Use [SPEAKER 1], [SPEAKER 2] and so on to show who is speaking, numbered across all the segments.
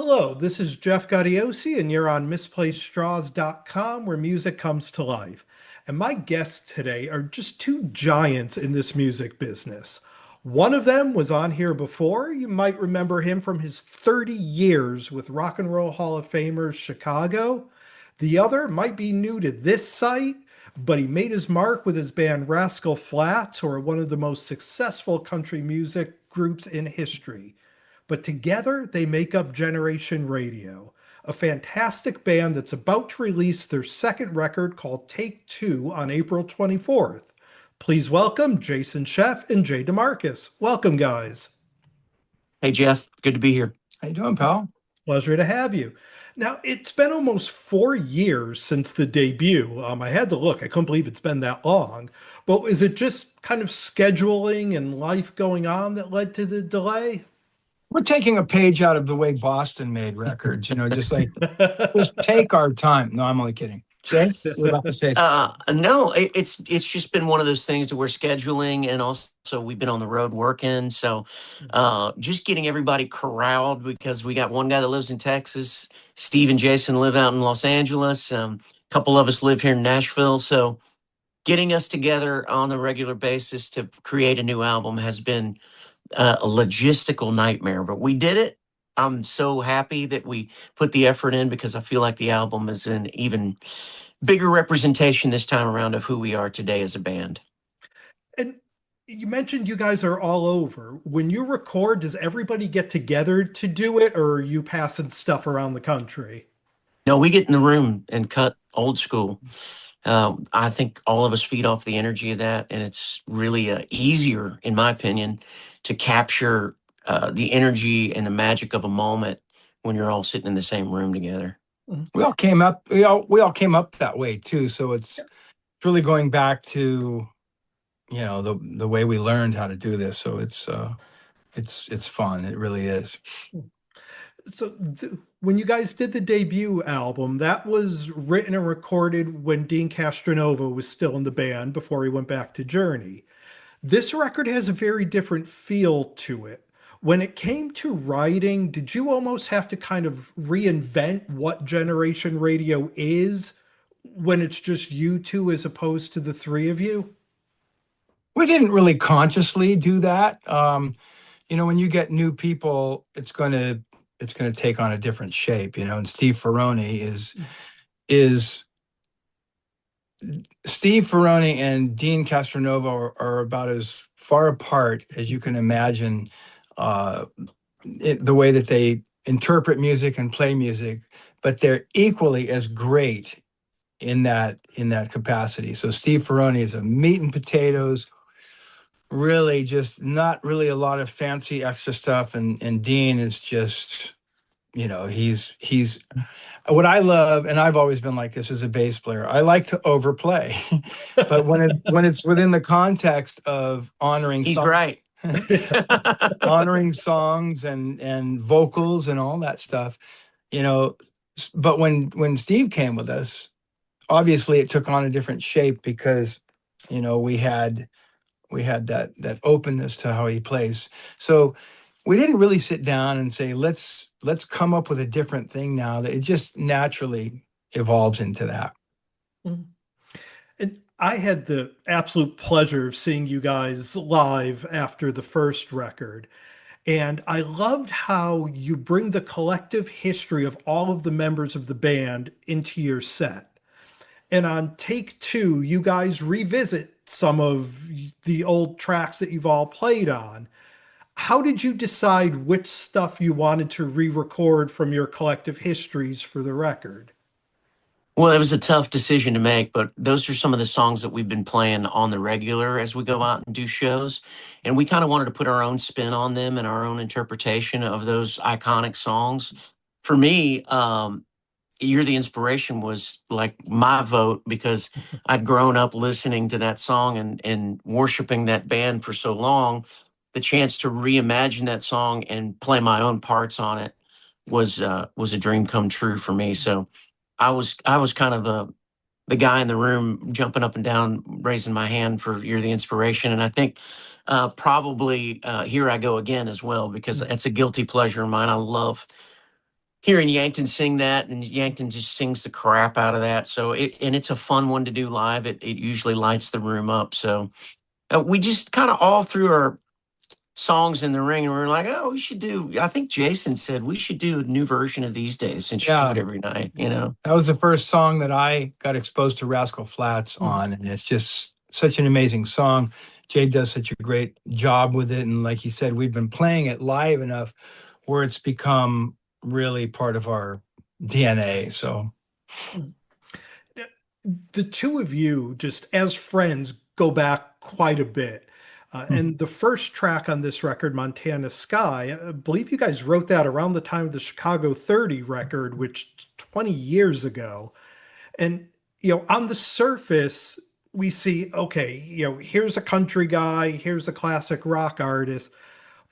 [SPEAKER 1] Hello, this is Jeff Gaudiosi, and you're on misplacedstraws.com where music comes to life. And my guests today are just two giants in this music business. One of them was on here before. You might remember him from his 30 years with Rock and Roll Hall of Famers Chicago. The other might be new to this site, but he made his mark with his band Rascal Flatts, who are one of the most successful country music groups in history. But together they make up Generation Radio, a fantastic band that's about to release their second record called Take Two on April 24th. Please welcome Jason Scheff and Jay DeMarcus. Welcome, guys.
[SPEAKER 2] Hey, Jeff. Good to be here.
[SPEAKER 3] How you doing, pal?
[SPEAKER 1] Pleasure to have you. Now, it's been almost 4 years since the debut. I had to look. I couldn't believe it's been that long. But is it just kind of scheduling and life going on that led to the delay?
[SPEAKER 3] We're taking a page out of the way Boston made records, just take our time. No, I'm only kidding. Jay, you're about to say something.
[SPEAKER 2] No, it's just been one of those things that we're scheduling, and also we've been on the road working. So just getting everybody corralled, because we got one guy that lives in Texas. Steve and Jason live out in Los Angeles. A couple of us live here in Nashville. So getting us together on a regular basis to create a new album has been a logistical nightmare, but we did it. I'm so happy that we put the effort in, because I feel like the album is an even bigger representation this time around of who we are today as a band.
[SPEAKER 1] And you mentioned you guys are all over. When you record, does everybody get together to do it, or are you passing stuff around the country?
[SPEAKER 2] No, we get in the room and cut old school. I think all of us feed off the energy of that, and it's really easier, in my opinion, to capture the energy and the magic of a moment when you're all sitting in the same room together.
[SPEAKER 3] We all came up that way too. So it's really going back to the way we learned how to do this. So it's fun. It really is.
[SPEAKER 1] So when you guys did the debut album, that was written and recorded when Dean Castronova was still in the band before he went back to Journey. This record has a very different feel to it. When it came to writing, did you almost have to kind of reinvent what Generation Radio is when it's just you two as opposed to the three of you?
[SPEAKER 3] We didn't really consciously do that. When you get new people, it's going to take on a different shape, and Steve Ferrone and Dean Castronova are about as far apart as you can imagine, the way that they interpret music and play music, but they're equally as great in that capacity. So Steve Ferrone is a meat and potatoes, really just not really a lot of fancy extra stuff, and Dean is just, he's what I love, and I've always been like this as a bass player. I like to overplay, but when it's within the context of honoring,
[SPEAKER 2] he's right,
[SPEAKER 3] honoring songs and vocals and all that stuff, But when Steve came with us, obviously it took on a different shape, because we had that openness to how he plays. So we didn't really sit down and say, let's come up with a different thing now. That it just naturally evolves into that.
[SPEAKER 1] Mhm. And I had the absolute pleasure of seeing you guys live after the first record. And I loved how you bring the collective history of all of the members of the band into your set. And on Take Two, you guys revisit some of the old tracks that you've all played on. How did you decide which stuff you wanted to re-record from your collective histories for the record?
[SPEAKER 2] Well, it was a tough decision to make, but those are some of the songs that we've been playing on the regular as we go out and do shows. And we kind of wanted to put our own spin on them and our own interpretation of those iconic songs. For me, You're the Inspiration was like my vote, because I'd grown up listening to that song and worshiping that band for so long. The chance to reimagine that song and play my own parts on it was a dream come true for me. So I was kind of the guy in the room jumping up and down, raising my hand for You're the Inspiration. And I think probably Here I Go Again as well, because it's a guilty pleasure of mine. I love hearing Yankton sing that, and Yankton just sings the crap out of that. So it's a fun one to do live. It usually lights the room up. So we just kind of all threw our songs in the ring, and we were like, oh, we should do. I think Jason said we should do a new version of These Days since you do it
[SPEAKER 3] Yeah,
[SPEAKER 2] every night. You know,
[SPEAKER 3] that was the first song that I got exposed to Rascal Flatts on, and it's just such an amazing song. Jay does such a great job with it, and like he said, we've been playing it live enough where it's become really part of our DNA. So
[SPEAKER 1] The two of you, just as friends, go back quite a bit. And the first track on this record, Montana Sky, I believe you guys wrote that around the time of the Chicago 30 record, which 20 years ago. And, on the surface, we see, okay, here's a country guy, here's a classic rock artist.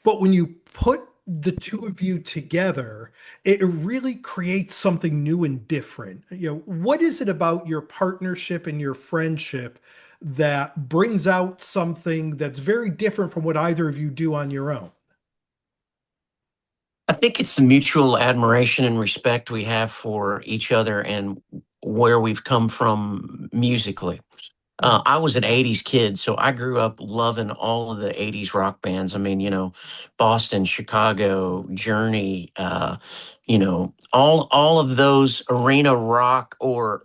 [SPEAKER 1] But when you put the two of you together, it really creates something new and different. What is it about your partnership and your friendship that brings out something that's very different from what either of you do on your own?
[SPEAKER 2] I think it's the mutual admiration and respect we have for each other and where we've come from musically. I was an 80s kid, so I grew up loving all of the 80s rock bands. I mean, Boston, Chicago, Journey, all of those arena rock or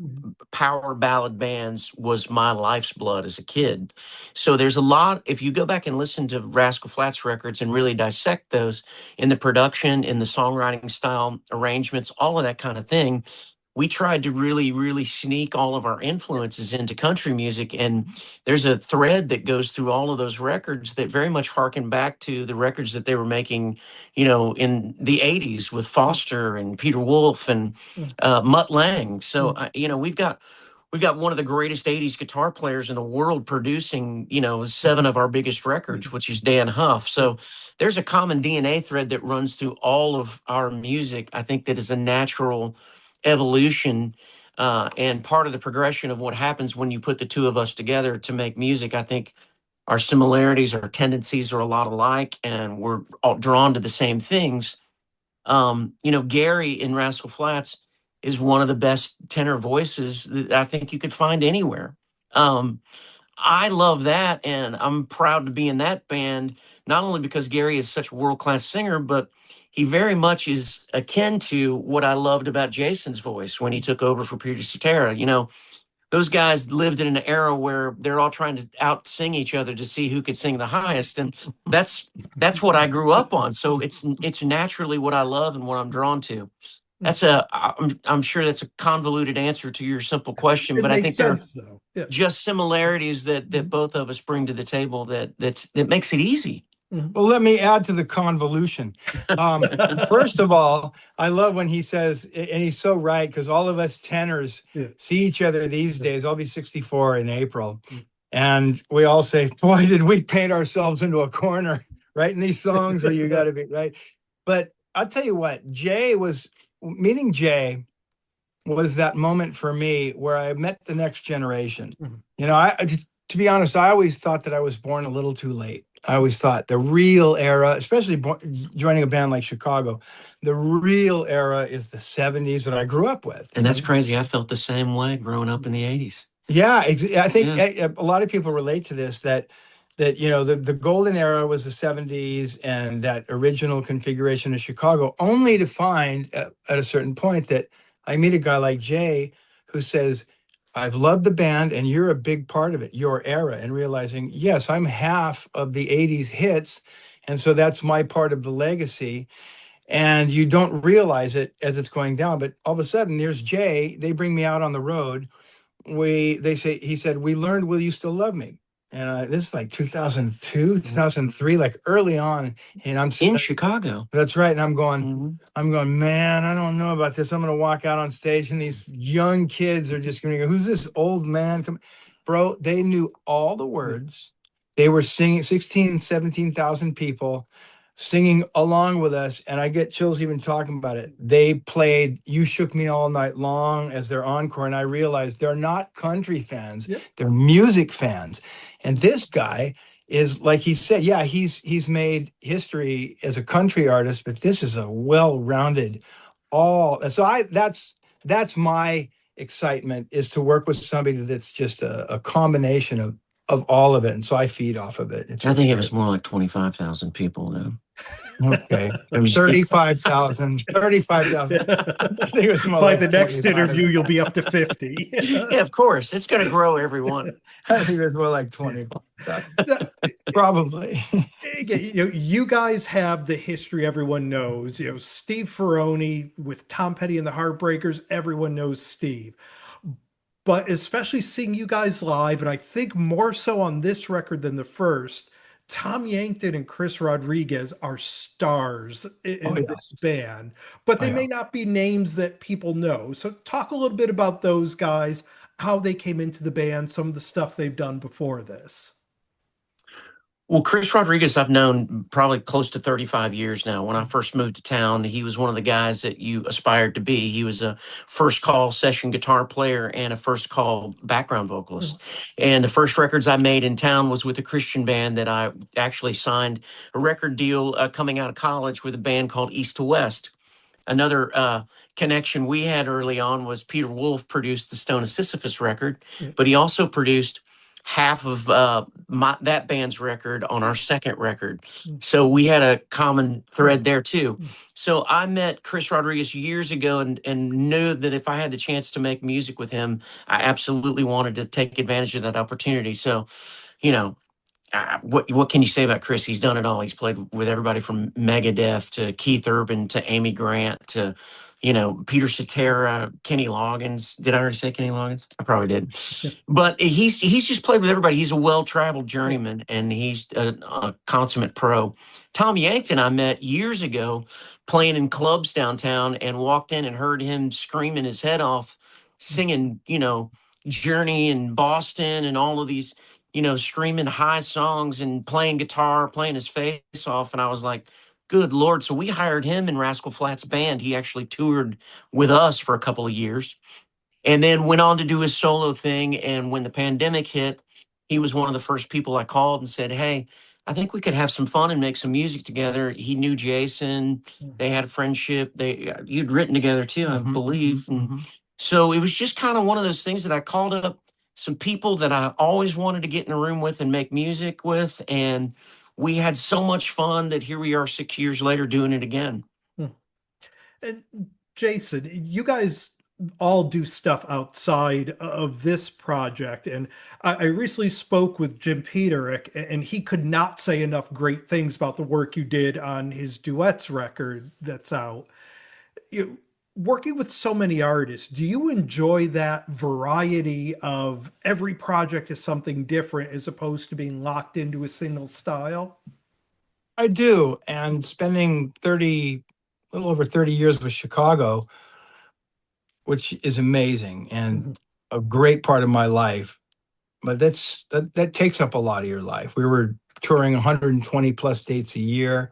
[SPEAKER 2] power ballad bands was my life's blood as a kid. So there's a lot, if you go back and listen to Rascal Flatts records and really dissect those in the production, in the songwriting style, arrangements, all of that kind of thing, we tried to really, really sneak all of our influences into country music. And there's a thread that goes through all of those records that very much harken back to the records that they were making, in the 80s with Foster and Peter Wolf and Mutt Lang. So, we've got one of the greatest 80s guitar players in the world producing, 7 of our biggest records, which is Dan Huff. So there's a common DNA thread that runs through all of our music. I think that is a natural evolution and part of the progression of what happens when you put the two of us together to make music. I think our similarities, our tendencies are a lot alike, and we're all drawn to the same things. Gary in Rascal Flatts is one of the best tenor voices that I think you could find anywhere. Um, I love that, and I'm proud to be in that band, not only because Gary is such a world-class singer, but he very much is akin to what I loved about Jason's voice when he took over for Peter Cetera. Those guys lived in an era where they're all trying to out-sing each other to see who could sing the highest, and that's what I grew up on. So it's naturally what I love and what I'm drawn to. I'm sure that's a convoluted answer to your simple question,
[SPEAKER 1] It
[SPEAKER 2] but I
[SPEAKER 1] makes
[SPEAKER 2] think there
[SPEAKER 1] sense, though. Yeah.
[SPEAKER 2] just similarities that both of us bring to the table that makes it easy.
[SPEAKER 3] Well, let me add to the convolution. First of all, I love when he says, and he's so right, because all of us tenors see each other these days. I'll be 64 in April. And we all say, boy, did we paint ourselves into a corner writing these songs where you got to be right. But I'll tell you what, meeting Jay was that moment for me where I met the next generation. To be honest, I always thought that I was born a little too late. I always thought the real era, especially joining a band like Chicago, the real era is the 70s that I grew up with.
[SPEAKER 2] And that's crazy. I felt the same way growing up in the 80s.
[SPEAKER 3] Yeah, I think a lot of people relate to this, that the golden era was the 70s and that original configuration of Chicago, only to find at a certain point that I meet a guy like Jay who says, I've loved the band and you're a big part of it, your era, and realizing, yes, I'm half of the 80s hits. And so that's my part of the legacy. And you don't realize it as it's going down. But all of a sudden, there's Jay. They bring me out on the road. He said, we learned, will you still love me? And this is like 2002, 2003, like early on. And I'm
[SPEAKER 2] in Chicago.
[SPEAKER 3] That's right. And I'm going, man, I don't know about this. I'm going to walk out on stage and these young kids are just going to go, who's this old man? Bro, they knew all the words. They were singing, 16, 17,000 people singing along with us. And I get chills even talking about it. They played You Shook Me All Night Long as their encore. And I realized they're not country fans. Yep. They're music fans. And this guy is, like he said, he's made history as a country artist, but this is a well-rounded all. And so that's my excitement, is to work with somebody that's just a combination of all of it. And so I feed off of it. It's
[SPEAKER 2] I
[SPEAKER 3] really
[SPEAKER 2] think it
[SPEAKER 3] great.
[SPEAKER 2] was more like 25,000 people, though.
[SPEAKER 3] Okay.
[SPEAKER 2] It was,
[SPEAKER 3] 35,000. 35,000. I think it was more
[SPEAKER 1] By
[SPEAKER 3] like
[SPEAKER 1] the next
[SPEAKER 3] 25.
[SPEAKER 1] interview, you'll be up to 50.
[SPEAKER 2] yeah, of course. It's going to grow, everyone.
[SPEAKER 3] I think it was more like 20. Probably.
[SPEAKER 1] You guys have the history everyone knows. Steve Ferrone with Tom Petty and the Heartbreakers, everyone knows Steve. But especially seeing you guys live, and I think more so on this record than the first, Tom Yankton and Chris Rodriguez are stars
[SPEAKER 3] Oh
[SPEAKER 1] in
[SPEAKER 3] yeah.
[SPEAKER 1] this band, but
[SPEAKER 3] Oh
[SPEAKER 1] they
[SPEAKER 3] yeah.
[SPEAKER 1] may not be names that people know. So talk a little bit about those guys, how they came into the band, some of the stuff they've done before this.
[SPEAKER 2] Well, Chris Rodriguez, I've known probably close to 35 years now. When I first moved to town, he was one of the guys that you aspired to be. He was a first call session guitar player and a first call background vocalist. And the first records I made in town was with a Christian band that I actually signed a record deal coming out of college with a band called East to West. Another connection we had early on was Peter Wolf produced the Stone of Sisyphus record, but he also produced half of that band's record on our second record. So we had a common thread there too. So I met Chris Rodriguez years ago and knew that if I had the chance to make music with him, I absolutely wanted to take advantage of that opportunity. So, you know, what can you say about Chris? He's done it all. He's played with everybody from Megadeth to Keith Urban to Amy Grant to, Peter Cetera, Kenny Loggins. Did I already say Kenny Loggins? I probably did. But he's just played with everybody. He's a well-traveled journeyman, and he's a consummate pro. Tom Yankton I met years ago playing in clubs downtown, and walked in and heard him screaming his head off, singing, Journey and Boston and all of these, screaming high songs and playing guitar, playing his face off. And I was like, good Lord. So we hired him in Rascal Flatts band. He actually toured with us for a couple of years and then went on to do his solo thing. And when the pandemic hit, he was one of the first people I called and said, hey, I think we could have some fun and make some music together. He knew Jason. They had a friendship. You'd written together too, I believe. And so it was just kind of one of those things that I called up some people that I always wanted to get in a room with and make music with. And we had so much fun that here we are 6 years later doing it again.
[SPEAKER 1] And Jason, you guys all do stuff outside of this project. And I recently spoke with Jim Peterick, and he could not say enough great things about the work you did on his duets record that's out. Working with so many artists, do you enjoy that variety of every project is something different as opposed to being locked into a single style?
[SPEAKER 3] I do. And spending a little over 30 years with Chicago, which is amazing and a great part of my life. But that takes up a lot of your life. We were touring 120 plus dates a year.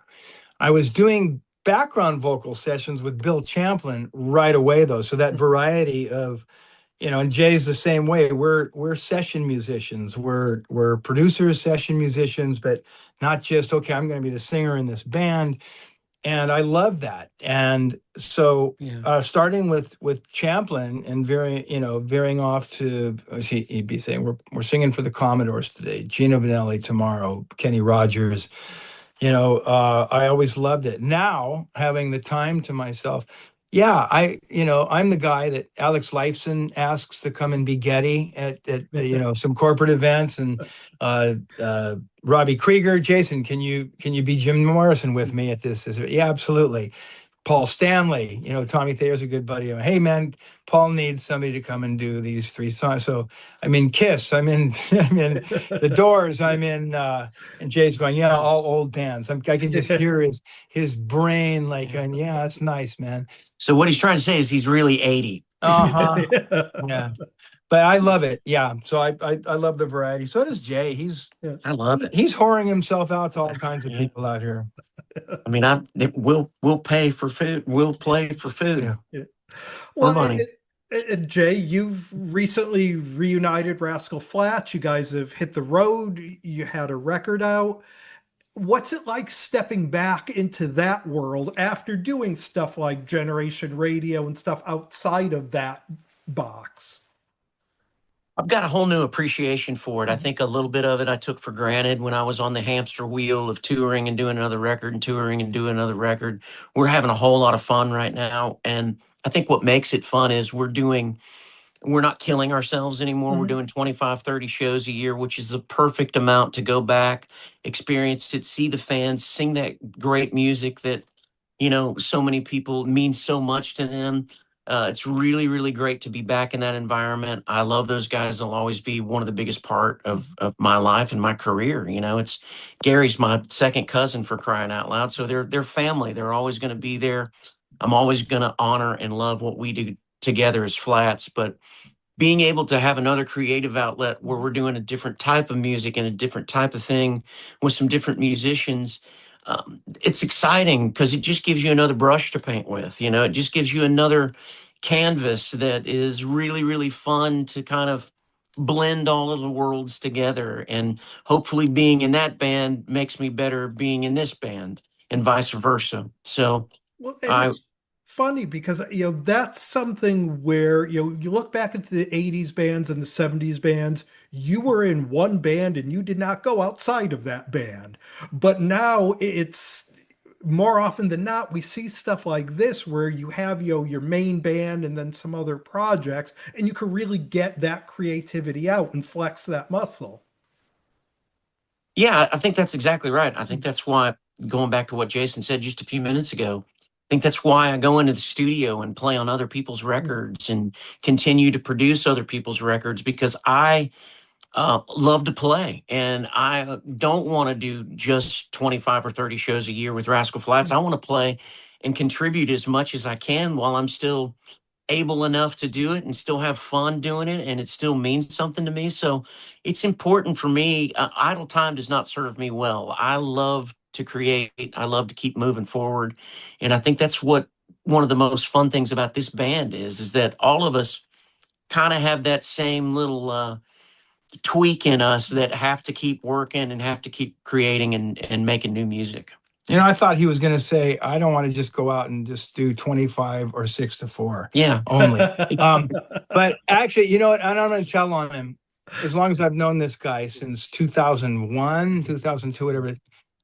[SPEAKER 3] I was doing background vocal sessions with Bill Champlin right away though. So that variety of, and Jay's the same way. We're session musicians. We're producers, session musicians, but not just, okay, I'm going to be the singer in this band. And I love that. And so starting with Champlin and veering off to, he'd be saying, we're singing for the Commodores today, Gino Vanelli tomorrow, Kenny Rogers. I always loved it. Now having the time to myself, I'm the guy that Alex Lifeson asks to come and be Getty at some corporate events, and Robbie Krieger, Jason, can you be Jim Morrison with me at this? Yeah, absolutely. Paul Stanley, Tommy Thayer's a good buddy. Hey man, Paul needs somebody to come and do these 3 songs. So I'm in Kiss, I'm in The Doors, I'm in and Jay's going, yeah, all old bands. I can just hear his brain going, yeah, that's nice, man.
[SPEAKER 2] So what he's trying to say is he's really 80.
[SPEAKER 3] Yeah. But I love it. Yeah. So I love the variety. So does Jay.
[SPEAKER 2] I love it.
[SPEAKER 3] He's whoring himself out to all kinds of people out here.
[SPEAKER 2] I mean, we'll pay for food. We'll play for food.
[SPEAKER 1] Well,
[SPEAKER 2] money.
[SPEAKER 1] Jay, you've recently reunited Rascal Flatts. You guys have hit the road. You had a record out. What's it like stepping back into that world after doing stuff like Generation Radio and stuff outside of that box?
[SPEAKER 2] I've got a whole new appreciation for it. I
[SPEAKER 1] Mhm.
[SPEAKER 2] think a little bit of it I took for granted when I was on the hamster wheel of touring and doing another record and touring and doing another record. We're having a whole lot of fun right now. And I think what makes it fun is we're not killing ourselves anymore. We're
[SPEAKER 1] Mhm.
[SPEAKER 2] doing 25, 30 shows a year, which is the perfect amount to go back, experience it, see the fans, sing that great music that, so many people means so much to them. It's really, really great to be back in that environment. I love those guys. They'll always be one of the biggest part of my life and my career. It's Gary's my second cousin, for crying out loud. So they're family. They're always going to be there. I'm always going to honor and love what we do together as Flats, but being able to have another creative outlet where we're doing a different type of music and a different type of thing with some different musicians, it's exciting because it just gives you another brush to paint with. It just gives you another canvas that is really, really fun to kind of blend all of the worlds together. And hopefully, being in that band makes me better being in this band, and vice versa. So,
[SPEAKER 1] Well, and
[SPEAKER 2] I
[SPEAKER 1] it's funny because that's something where you look back at the 80s bands and the 70s bands, you were in one band and you did not go outside of that band. But now it's more often than not, we see stuff like this where you have your main band and then some other projects, and you can really get that creativity out and flex that muscle.
[SPEAKER 2] Yeah, I think that's exactly right. I think that's why, going back to what Jason said just a few minutes ago, I think that's why I go into the studio and play on other people's records and continue to produce other people's records, because I love to play and I don't want to do just 25 or 30 shows a year with Rascal Flats. I want to play and contribute as much as I can while I'm still able enough to do it and still have fun doing it, and it still means something to me. So it's important for me. Idle time does not serve me well. I love to create. I love to keep moving forward, and I think that's what one of the most fun things about this band is that all of us kind of have that same little tweak in us that have to keep working and have to keep creating and making new music.
[SPEAKER 3] I thought he was going to say, I don't want to just go out and just do 25 or 6 to 4
[SPEAKER 2] Yeah.
[SPEAKER 3] only. But actually, you know what? And I'm going to tell on him. As long as I've known this guy since 2001, 2002, whatever,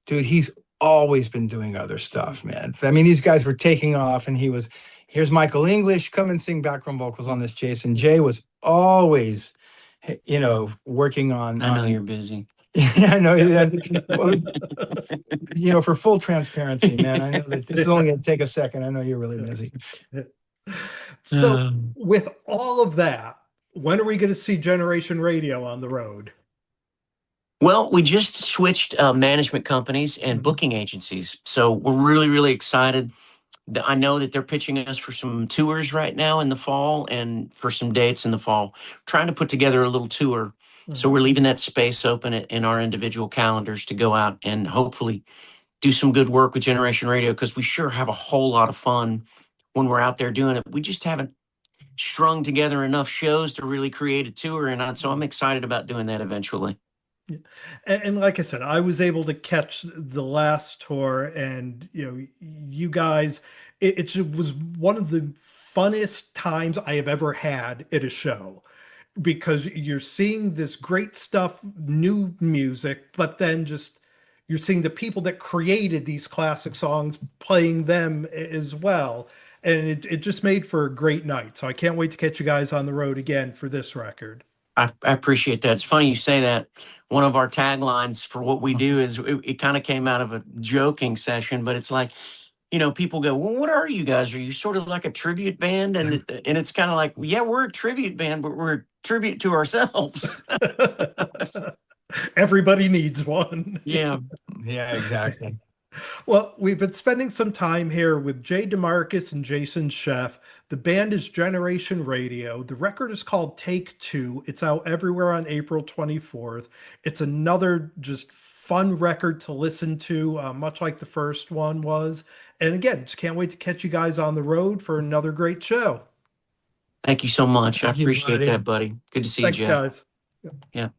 [SPEAKER 3] dude, he's always been doing other stuff, man. I mean, these guys were taking off, and here's Michael English, come and sing background vocals on this. Jason Jay was always, working on,
[SPEAKER 2] I know you're busy.
[SPEAKER 3] yeah, I know that. Well, for full transparency, man, I know that this is only going to take a second. I know you're really busy.
[SPEAKER 1] So, with all of that, when are we going to see Generation Radio on the road?
[SPEAKER 2] Well, we just switched management companies and
[SPEAKER 1] Mhm.
[SPEAKER 2] booking agencies. So we're really, really excited. I know that they're pitching us for some tours right now in the fall and for some dates in the fall, trying to put together a little tour. So
[SPEAKER 1] Mhm.
[SPEAKER 2] we're leaving that space open in our individual calendars to go out and hopefully do some good work with Generation Radio, because we sure have a whole lot of fun when we're out there doing it. We just haven't strung together enough shows to really create a tour. And so I'm excited about doing that eventually.
[SPEAKER 1] Yeah. And like I said, I was able to catch the last tour, and you guys, it was one of the funnest times I have ever had at a show, because you're seeing this great stuff, new music, but then just you're seeing the people that created these classic songs playing them as well. And it just made for a great night. So I can't wait to catch you guys on the road again for this record.
[SPEAKER 2] I appreciate that. It's funny you say that. One of our taglines for what we do is it kind of came out of a joking session, but it's like, people go, "Well, what are you guys? Are you sort of like a tribute band?" And it's kind of like, yeah, we're a tribute band, but we're a tribute to ourselves.
[SPEAKER 1] Everybody needs one.
[SPEAKER 2] Yeah.
[SPEAKER 3] Yeah, exactly.
[SPEAKER 1] Well, we've been spending some time here with Jay DeMarcus and Jason Scheff. The band is Generation Radio. The record is called Take Two. It's out everywhere on April 24th. It's another just fun record to listen to, much like the first one was. And again, just can't wait to catch you guys on the road for another great show.
[SPEAKER 2] Thank you so much. I
[SPEAKER 3] Thank you,
[SPEAKER 2] appreciate
[SPEAKER 3] buddy.
[SPEAKER 2] that, buddy. Good to see you,
[SPEAKER 1] Thanks,
[SPEAKER 2] Jeff.
[SPEAKER 1] guys.
[SPEAKER 2] Yeah.